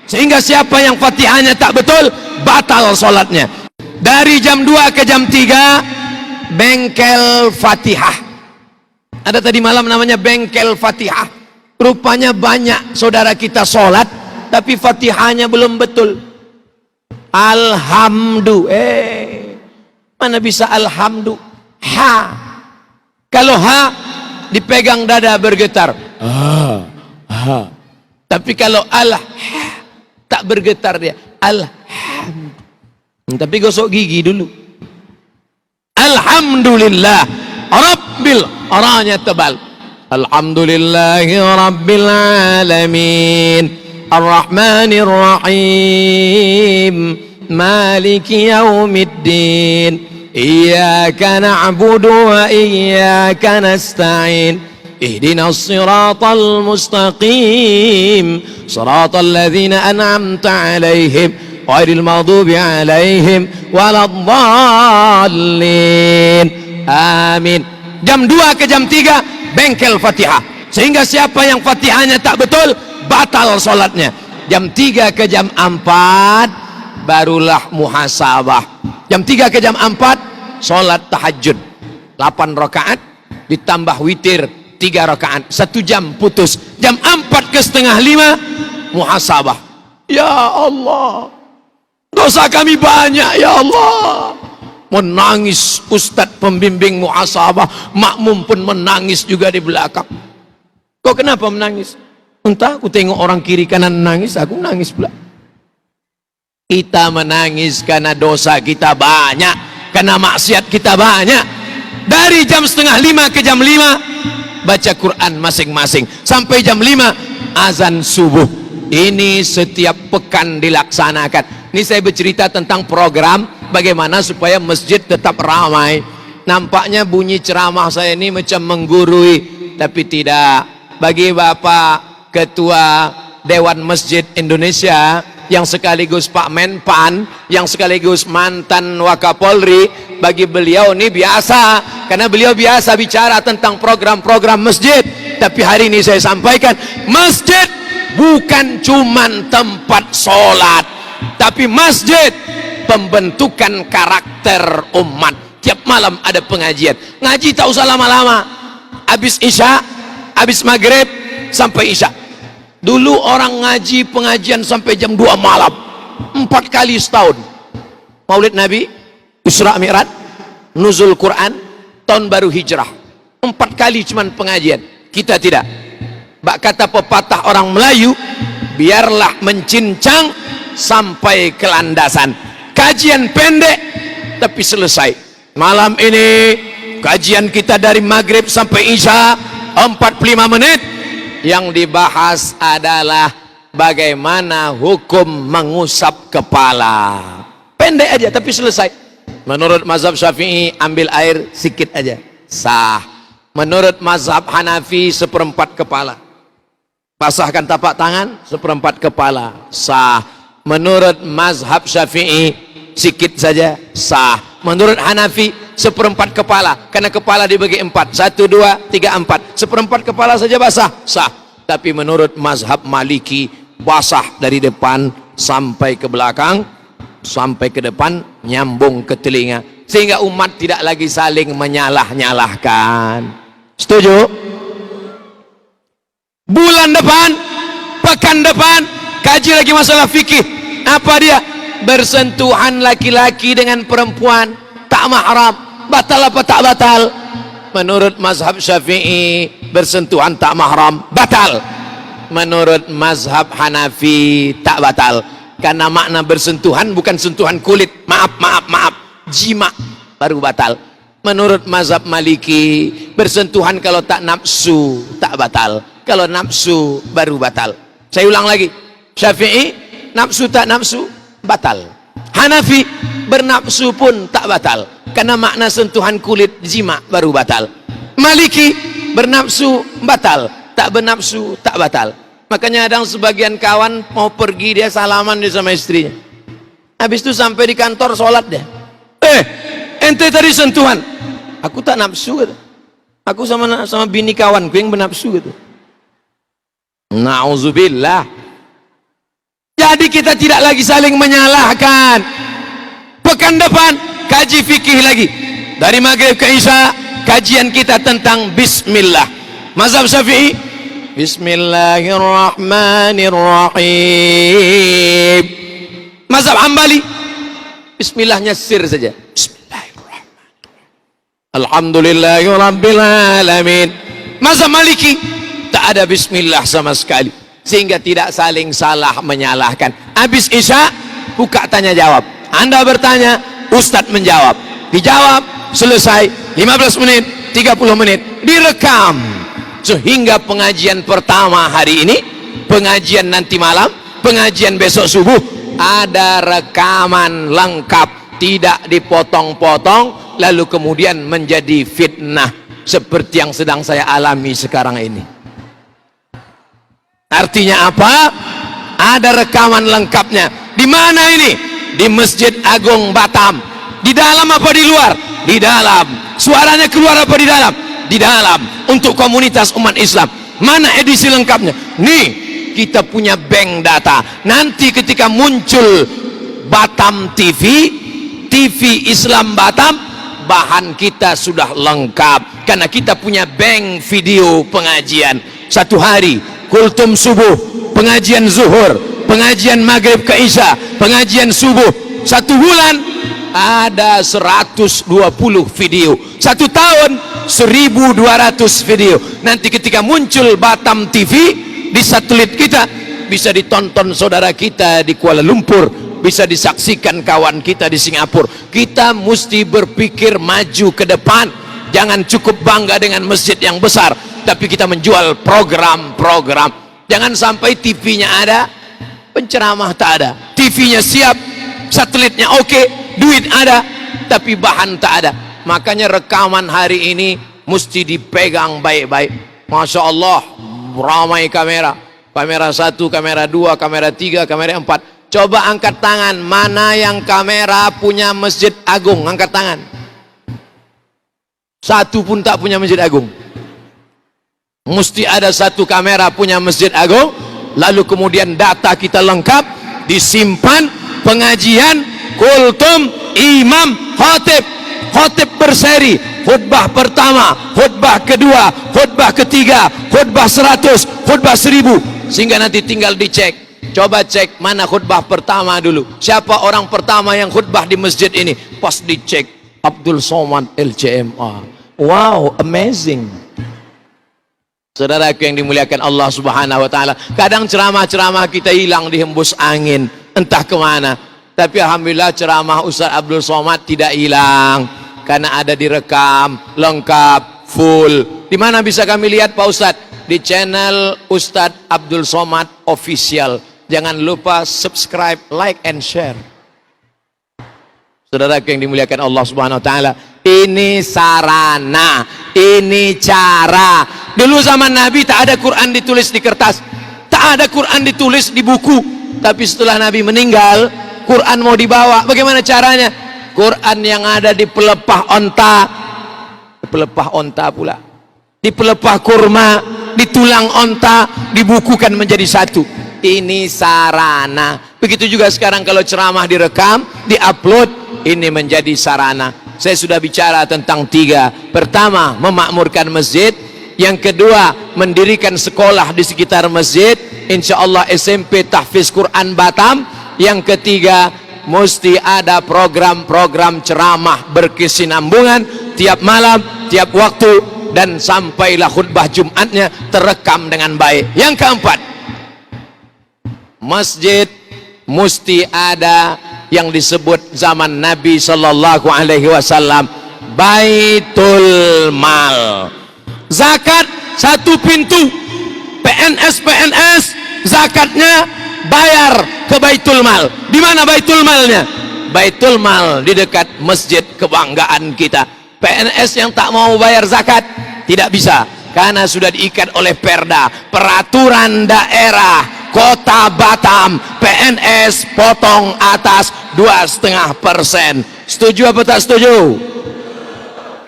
Sehingga siapa yang Fatihahnya tak betul, batal sholatnya. Dari jam 2 ke jam 3 bengkel Fatihah. Ada tadi malam namanya bengkel Fatihah. Rupanya banyak saudara kita sholat tapi Fatihahnya belum betul. Alhamdu, mana bisa alhamdu? Ha, kalau ha dipegang dada bergetar. Tapi kalau al tak bergetar dia. Alhamd. Tapi gosok gigi dulu. Alhamdulillah Rabbil, orangnya tebal. Alhamdulillahi Rabbil alamin, Ar-Rahmanir Rahim, Maliki Yaumiddin, Iyyaka na'budu wa iyyaka nasta'in, Ihdinas siratal mustaqim, Siratal ladzina an'amta 'alaihim, ghairil maghdubi 'alaihim waladdallin. Amin. Jam 2 ke jam 3 bengkel Fatihah. Sehingga siapa yang Fatihahnya tak betul, batal sholatnya. Jam 3 ke jam 4 barulah muhasabah. Jam 3 ke jam 4 sholat tahajud 8 rakaat ditambah witir 3 rakaat, 1 jam putus. Jam 4 ke setengah 5 muhasabah. Ya Allah, dosa kami banyak ya Allah. Menangis ustadz pembimbing muhasabah, makmum pun menangis juga di belakang. Kok kenapa menangis? Entah, aku tengok orang kiri kanan menangis, aku nangis pula. Kita menangis karena dosa kita banyak, karena maksiat kita banyak. Dari jam setengah 5 ke jam 5 baca Quran masing-masing sampai jam 5 azan subuh. Ini setiap pekan dilaksanakan. Ini saya bercerita tentang program bagaimana supaya masjid tetap ramai. Nampaknya bunyi ceramah saya ini macam menggurui, tapi tidak. Bagi Bapak Ketua Dewan Masjid Indonesia yang sekaligus Pak Menpan, yang sekaligus mantan Wakapolri, bagi beliau ini biasa, karena beliau biasa bicara tentang program-program masjid. Tapi hari ini saya sampaikan, masjid bukan cuman tempat sholat, tapi masjid pembentukan karakter umat. Tiap malam ada pengajian, ngaji tak usah lama-lama, habis isya, habis maghrib sampai isya. Dulu orang ngaji pengajian sampai jam 2 malam 4 kali setahun. Maulid Nabi, Isra Mi'raj, Nuzul Quran, tahun baru hijrah, 4 kali cuman pengajian. Kita tidak. Bak kata pepatah orang Melayu, biarlah mencincang sampai ke landasan. Kajian pendek tapi selesai. Malam ini kajian kita dari maghrib sampai isya 45 menit. Yang dibahas adalah bagaimana hukum mengusap kepala. Pendek aja tapi selesai. Menurut mazhab Syafi'i ambil air sedikit aja, sah. Menurut mazhab Hanafi 1/4 kepala. Basahkan tapak tangan 1/4 kepala, sah. Menurut mazhab Syafi'i sikit saja, sah. Menurut Hanafi 1/4 kepala, karena kepala dibagi 4, 1, 2, 3, 4, 1/4 kepala saja basah, sah. Tapi menurut mazhab Maliki basah dari depan sampai ke belakang, sampai ke depan, nyambung ke telinga, sehingga umat tidak lagi saling menyalah-nyalahkan. Setuju? Bulan depan, pekan depan kaji lagi masalah fikih. Apa dia? Bersentuhan laki-laki dengan perempuan tak mahram, batal apa tak batal? Menurut mazhab Syafi'i bersentuhan tak mahram batal. Menurut mazhab Hanafi tak batal, karena makna bersentuhan bukan sentuhan kulit, maaf, jima baru batal. Menurut mazhab Maliki bersentuhan kalau tak nafsu tak batal, kalau nafsu baru batal. Saya ulang lagi, Syafi'i nafsu tak nafsu batal. Hanafi bernafsu pun tak batal, karena makna sentuhan kulit jima baru batal. Maliki bernafsu batal, tak bernafsu tak batal. Makanya ada sebagian kawan mau pergi, dia salaman dia sama istrinya, habis itu sampai di kantor sholat dia, ente tadi sentuhan, aku tak nafsu gitu. Aku sama bini kawanku yang bernafsu gitu. Na'udzubillah. Jadi kita tidak lagi saling menyalahkan. Pekan depan kaji fikih lagi. Dari maghrib ke isya kajian kita tentang bismillah. Mazhab Syafi'i Bismillahirrahmanirrahim. Mazhab Hambali bismillahnya sir saja. Bismillahirrahmanirrahim. Alhamdulillahirabbil alamin. Mazhab Maliki tak ada bismillah sama sekali, sehingga tidak saling salah menyalahkan. Habis isya buka tanya jawab. Anda bertanya, Ustadz menjawab. Dijawab, selesai. 15 menit, 30 menit, direkam. Sehingga pengajian pertama hari ini, pengajian nanti malam, pengajian besok subuh, ada rekaman lengkap, tidak dipotong-potong lalu kemudian menjadi fitnah seperti yang sedang saya alami sekarang ini. Artinya apa? Ada rekaman lengkapnya. Di mana ini? Di Masjid Agung Batam. Di dalam apa di luar? Di dalam. Suaranya keluar apa di dalam? Di dalam. Untuk komunitas umat Islam. Mana edisi lengkapnya? Nih, kita punya bank data. Nanti ketika muncul Batam TV, TV Islam Batam, bahan kita sudah lengkap. Karena kita punya bank video pengajian. Satu hari kultum subuh, pengajian zuhur, pengajian maghrib ke isya, pengajian subuh. Satu bulan ada 120 video. Satu tahun 1200 video. Nanti ketika muncul Batam TV di satelit kita, bisa ditonton saudara kita di Kuala Lumpur, bisa disaksikan kawan kita di Singapura. Kita mesti berpikir maju ke depan. Jangan cukup bangga dengan masjid yang besar, tapi kita menjual program-program. Jangan sampai TV-nya ada, penceramah tak ada. TV-nya siap, satelitnya oke, duit ada, tapi bahan tak ada. Makanya rekaman hari ini mesti dipegang baik-baik. Masya Allah, ramai kamera. Kamera 1, kamera 2, kamera 3, kamera 4. Coba angkat tangan, mana yang kamera punya Masjid Agung? Angkat tangan. Satu pun tak punya Masjid Agung. Mesti ada satu kamera punya Masjid Agung. Lalu kemudian data kita lengkap, disimpan, pengajian, kultum, imam, khatib. Khatib berseri, khutbah pertama, khutbah kedua, khutbah ketiga, khutbah 100, khutbah 1000. Sehingga nanti tinggal dicek. Coba cek mana khutbah pertama dulu. Siapa orang pertama yang khutbah di masjid ini? Pas dicek, Abdul Somad LCMA. Wow, amazing. Saudaraku yang dimuliakan Allah Subhanahu wa taala, kadang ceramah-ceramah kita hilang dihembus angin, entah kemana. Tapi alhamdulillah ceramah Ustaz Abdul Somad tidak hilang, karena ada direkam, lengkap, full. Di mana bisa kami lihat Pak Ustaz? Di channel Ustaz Abdul Somad Official. Jangan lupa subscribe, like, and share. Saudara yang dimuliakan Allah Subhanahu wa taala, ini sarana, ini cara. Dulu zaman Nabi tak ada Quran ditulis di kertas, tak ada Quran ditulis di buku. Tapi setelah Nabi meninggal, Quran mau dibawa. Bagaimana caranya? Quran yang ada di pelepah onta pula, di pelepah kurma, di tulang onta, dibukukan menjadi satu. Ini sarana. Begitu juga sekarang kalau ceramah direkam, diupload, ini menjadi sarana. Saya sudah bicara tentang 3. Pertama, memakmurkan masjid. Yang kedua, mendirikan sekolah di sekitar masjid. Insya Allah SMP Tahfiz Quran Batam. Yang ketiga, mesti ada program-program ceramah berkesinambungan tiap malam, tiap waktu, dan sampailah khutbah Jumatnya terekam dengan baik. Yang keempat, masjid mesti ada yang disebut zaman Nabi Sallallahu Alaihi Wasallam, Baitul Mal. Zakat satu pintu. PNS zakatnya bayar ke Baitul Mal. Di mana Baitul Malnya? Baitul Mal di dekat masjid kebanggaan kita. PNS yang tak mau bayar zakat tidak bisa, karena sudah diikat oleh Perda, peraturan daerah Kota Batam. PNS potong atas 2,5%. Setuju apa tak setuju?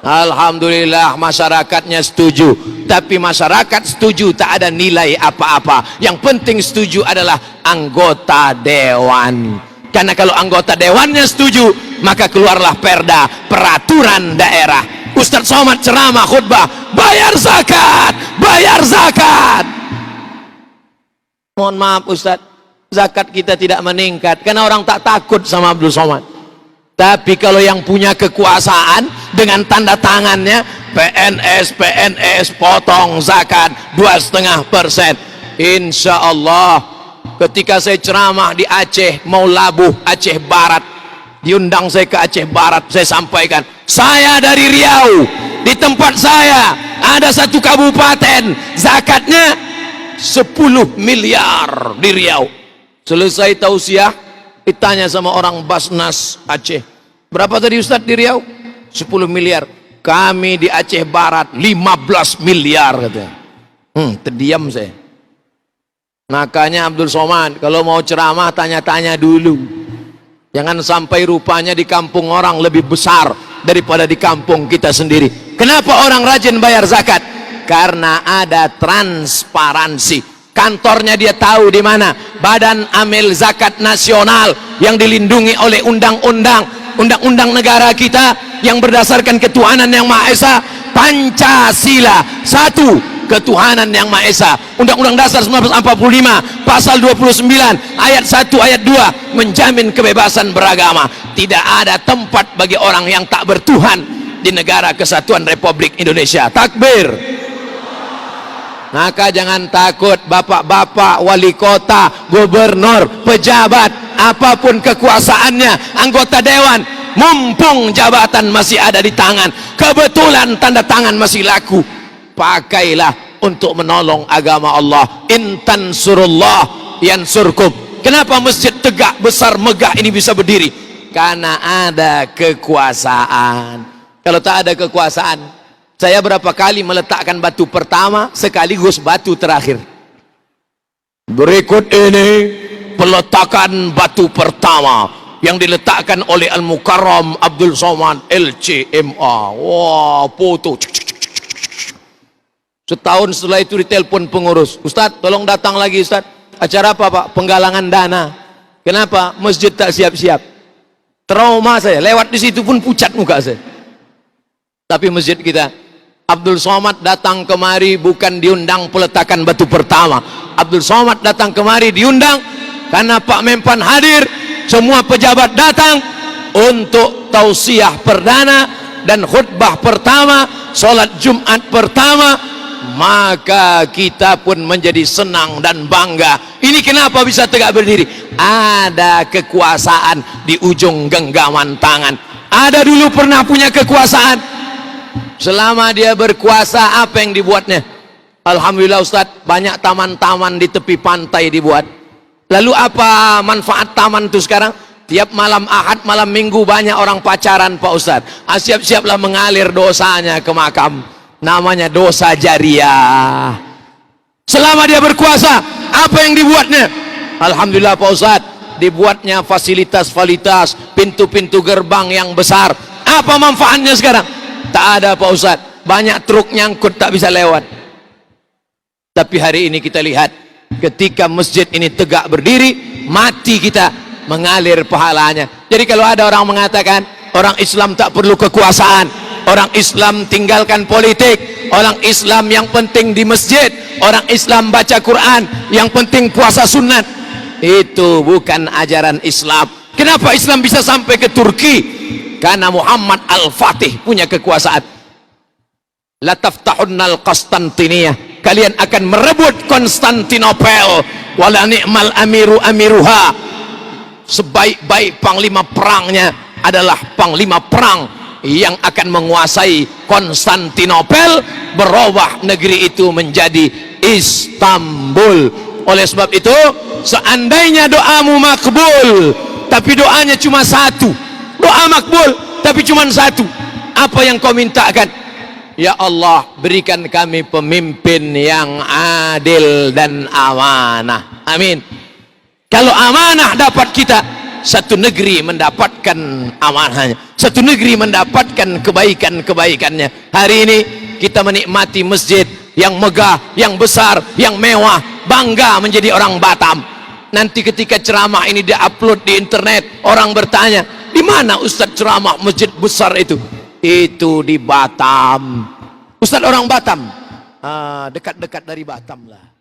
Alhamdulillah masyarakatnya setuju. Tapi masyarakat setuju tak ada nilai apa-apa. Yang penting setuju adalah anggota dewan. Karena kalau anggota dewannya setuju, maka keluarlah perda, peraturan daerah. Ustadz Somad ceramah khutbah, bayar zakat, bayar zakat. Mohon maaf Ustadz, zakat kita tidak meningkat karena orang tak takut sama Abdul Somad. Tapi kalau yang punya kekuasaan dengan tanda tangannya, PNS potong zakat 2,5%. Insya Allah ketika saya ceramah di Aceh, mau Labuh, Aceh Barat, diundang saya ke Aceh Barat, saya sampaikan, saya dari Riau, di tempat saya ada satu kabupaten zakatnya 10 miliar di Riau. Selesai tausiah, ditanya sama orang Basnas Aceh, berapa tadi Ustadz di Riau? 10 miliar. Kami di Aceh Barat 15 miliar katanya. Terdiam saya. Makanya Abdul Somad kalau mau ceramah tanya-tanya dulu. Jangan sampai rupanya di kampung orang lebih besar daripada di kampung kita sendiri. Kenapa orang rajin bayar zakat? Karena ada transparansi. Kantornya dia tahu di mana. Badan Amil Zakat Nasional yang dilindungi oleh undang-undang negara kita yang berdasarkan ketuhanan yang Maha Esa, Pancasila. Satu, ketuhanan yang Maha Esa. Undang-Undang Dasar 1945 pasal 29 ayat 1 ayat 2 menjamin kebebasan beragama. Tidak ada tempat bagi orang yang tak bertuhan di negara kesatuan Republik Indonesia. Takbir. Maka jangan takut bapak-bapak wali kota, gubernur, pejabat, apapun kekuasaannya, anggota dewan, mumpung jabatan masih ada di tangan, kebetulan tanda tangan masih laku, pakailah untuk menolong agama Allah. Intan surullah yansurkum. Kenapa masjid tegak, besar, megah ini bisa berdiri? Karena ada kekuasaan. Kalau tak ada kekuasaan, saya berapa kali meletakkan batu pertama sekaligus batu terakhir. Berikut ini peletakan batu pertama yang diletakkan oleh Al-Mukarram Abdul Somad LCMA. Wah, foto. Setahun setelah itu ditelepon pengurus, Ustadz tolong datang lagi Ustadz. Acara apa Pak? Penggalangan dana. Kenapa? Masjid tak siap-siap. Trauma saya, lewat di situ pun pucat muka saya. Tapi masjid kita, Abdul Somad datang kemari bukan diundang peletakan batu pertama. Abdul Somad datang kemari diundang karena Pak Mempan hadir, semua pejabat datang untuk tausiah perdana dan khutbah pertama, sholat Jumat pertama. Maka kita pun menjadi senang dan bangga. Ini kenapa bisa tegak berdiri? Ada kekuasaan di ujung genggaman tangan. Ada dulu pernah punya kekuasaan. Selama dia berkuasa, apa yang dibuatnya? Alhamdulillah Ustadz, banyak taman-taman di tepi pantai dibuat. Lalu apa manfaat taman itu sekarang? Tiap malam Ahad, malam Minggu banyak orang pacaran Pak Ustadz. Siap-siaplah mengalir dosanya ke makam. Namanya dosa jariah. Selama dia berkuasa, apa yang dibuatnya? Alhamdulillah Pak Ustadz, dibuatnya fasilitas-fasilitas, pintu-pintu gerbang yang besar. Apa manfaatnya sekarang? Tak ada Pak Ustadz, banyak truk nyangkut tak bisa lewat. Tapi hari ini kita lihat, ketika masjid ini tegak berdiri, mati kita mengalir pahalanya. Jadi kalau ada orang mengatakan orang Islam tak perlu kekuasaan, orang Islam tinggalkan politik, orang Islam yang penting di masjid, orang Islam baca Quran, yang penting puasa sunat, itu bukan ajaran Islam. Kenapa Islam bisa sampai ke Turki? Karena Muhammad Al-Fatih punya kekuasaan. La taftahunnal Konstantiniyah, kalian akan merebut Konstantinopel. Wala ni'mal amiru amiruha, sebaik-baik panglima perangnya adalah panglima perang yang akan menguasai Konstantinopel, berubah negeri itu menjadi Istanbul. Oleh sebab itu, seandainya doamu makbul, tapi doanya cuma satu, doa makbul tapi cuma satu, apa yang kau mintakan? Ya Allah, berikan kami pemimpin yang adil dan amanah. Amin. Kalau amanah dapat kita, satu negeri mendapatkan amanahnya, satu negeri mendapatkan kebaikan-kebaikannya. Hari ini kita menikmati masjid yang megah, yang besar, yang mewah, bangga menjadi orang Batam. Nanti ketika ceramah ini diupload di internet, orang bertanya, di mana Ustadz ceramah masjid besar itu? Itu di Batam. Ustadz orang Batam. Dekat-dekat dari Batam lah.